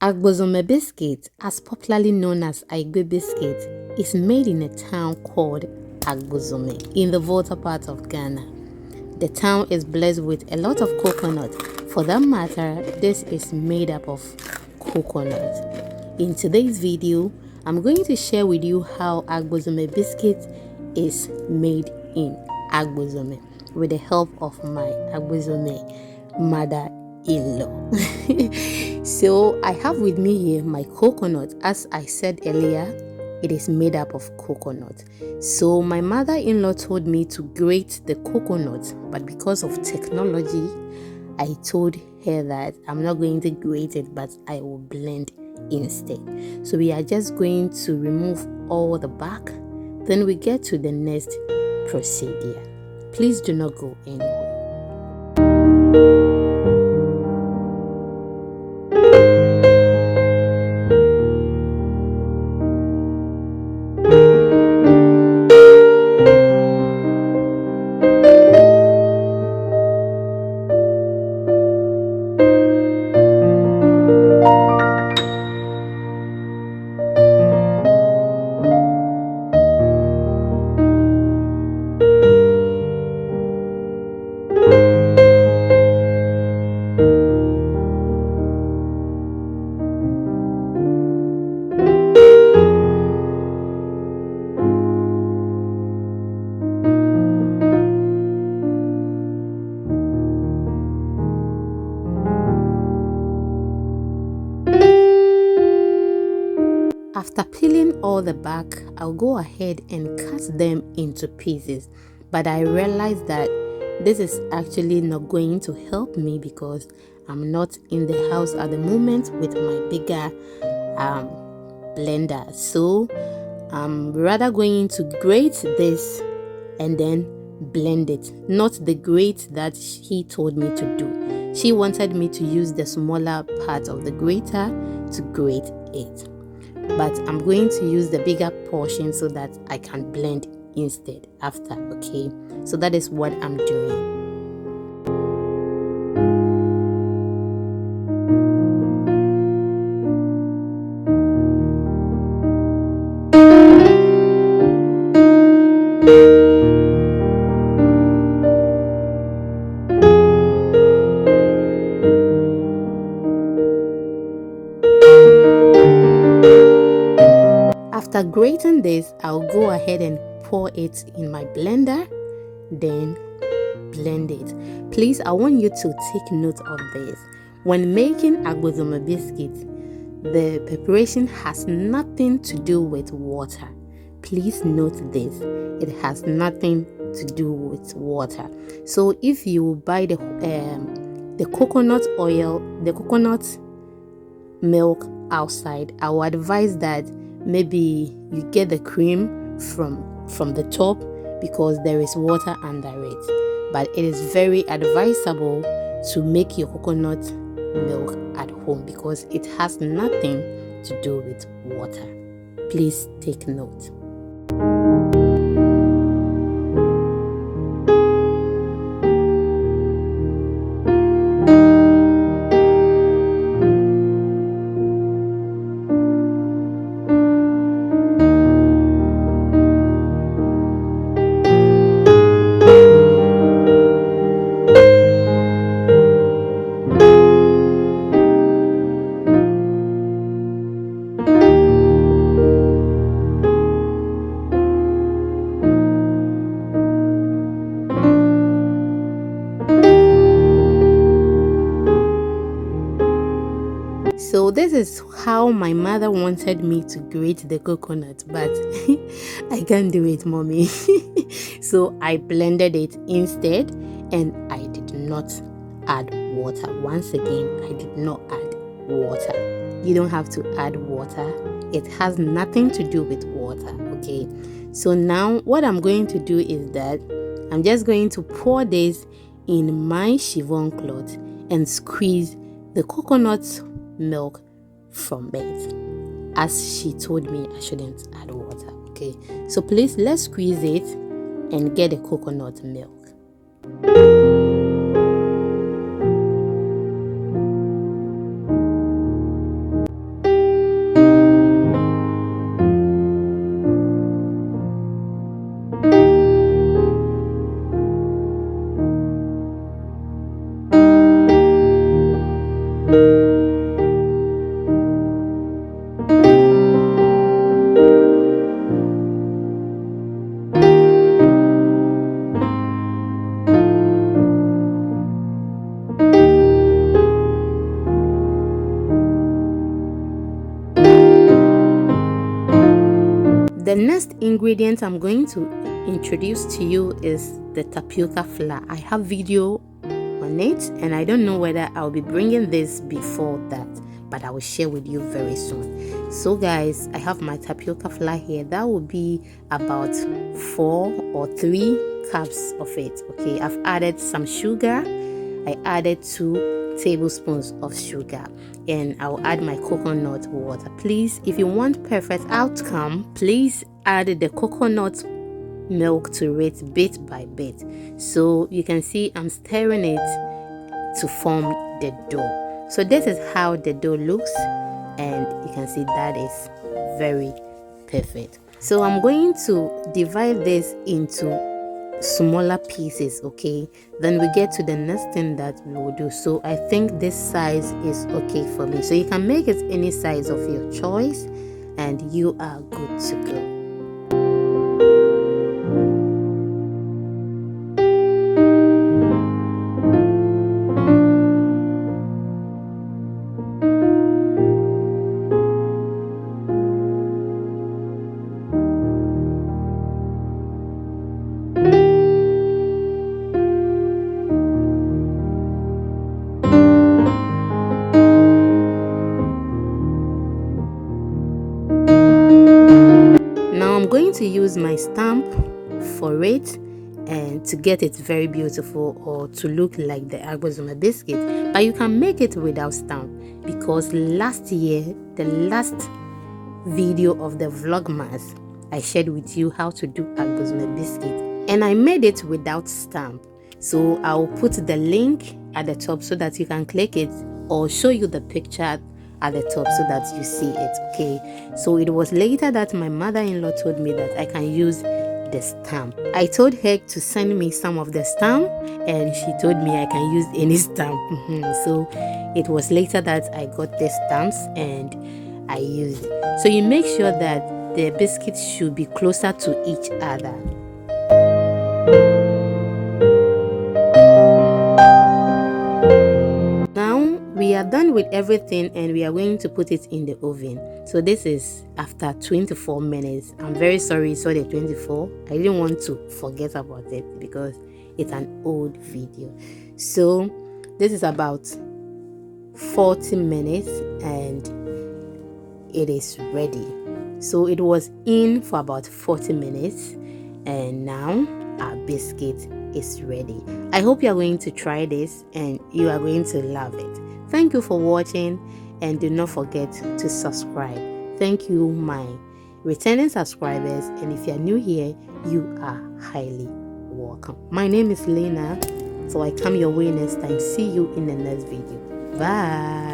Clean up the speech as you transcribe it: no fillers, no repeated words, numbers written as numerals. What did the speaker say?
Agbozume Biscuits, as popularly known as Ayigbe Biscuits, is made in a town called Agbozume in the Volta part of Ghana. The town is blessed with a lot of coconut. For that matter, this is made up of coconut. In today's video, I'm going to share with you how Agbozume Biscuits is made in Agbozume with the help of my Agbozume mother-in-law. So I have with me here my coconut. As I said earlier, it is made up of coconut. So my mother-in-law told me to grate the coconut, but because of technology, I told her that I'm not going to grate it, but I will blend instead. So we are just going to remove all the bark, then we get to the next procedure. Please do not go anywhere. After peeling all the bark, I'll go ahead and cut them into pieces. But I realized that this is actually not going to help me because I'm not in the house at the moment with my bigger blender. So I'm rather going to grate this and then blend it, not the grate that he told me to do. She wanted me to use the smaller part of the grater to grate it, but I'm going to use the bigger portion so that I can blend instead after. Okay, so that is what I'm doing. After grating this, I'll go ahead and pour it in my blender, then blend it. Please, I want you to take note of this. When making Agbozume biscuits, the preparation has nothing to do with water. Please note this. It has nothing to do with water. So if you buy the coconut oil, the coconut milk outside, I would advise that maybe you get the cream from the top because there is water under it. But it is very advisable to make your coconut milk at home because it has nothing to do with water. Please take note. So this is how my mother wanted me to grate the coconut, but I can't do it, mommy. So I blended it instead and I did not add water. Once again, I did not add water. You don't have to add water. It has nothing to do with water, okay? So now what I'm going to do is that I'm just going to pour this in my chiffon cloth and squeeze the coconut milk from it, as she told me I shouldn't add water. Okay, so please, let's squeeze it and get the coconut milk. The next ingredient I'm going to introduce to you is the tapioca flour. I have video on it, and I don't know whether I'll be bringing this before that, but I will share with you very soon. So guys, I have my tapioca flour here. That will be about 4 or 3 cups of it. Okay, I've added some sugar. I added 2 tablespoons of sugar, and I'll add my coconut water. Please, if you want perfect outcome, please add the coconut milk to it bit by bit. So you can see I'm stirring it to form the dough. So this is how the dough looks, and you can see that is very perfect. So I'm going to divide this into smaller pieces. Okay, then we get to the next thing that we will do. So I think this size is okay for me, so you can make it any size of your choice and you are good to go. I'm going to use my stamp for it and to get it very beautiful, or to look like the Agbozume biscuit. But you can make it without stamp, because last year, the last video of the vlogmas, I shared with you how to do Agbozume biscuit, and I made it without stamp. So I'll put the link at the top so that you can click it, or show you the picture at the top so that you see it. Okay, so it was later that my mother-in-law told me that I can use the stamp. I told her to send me some of the stamp, and she told me I can use any stamp. So it was later that I got the stamps and I used it. So you make sure that the biscuits should be closer to each other. We are done with everything, and we are going to put it in the oven. So this is after 24 minutes. I'm very sorry you saw the 24. I didn't want to forget about it because it's an old video. So this is about 40 minutes and it is ready. So it was in for about 40 minutes, and now our biscuit is ready. I hope you are going to try this and you are going to love it. Thank you for watching, and do not forget to subscribe. Thank you, my returning subscribers, and if you are new here, you are highly welcome. My name is Lena, so I come your way next time. See you in the next video. Bye.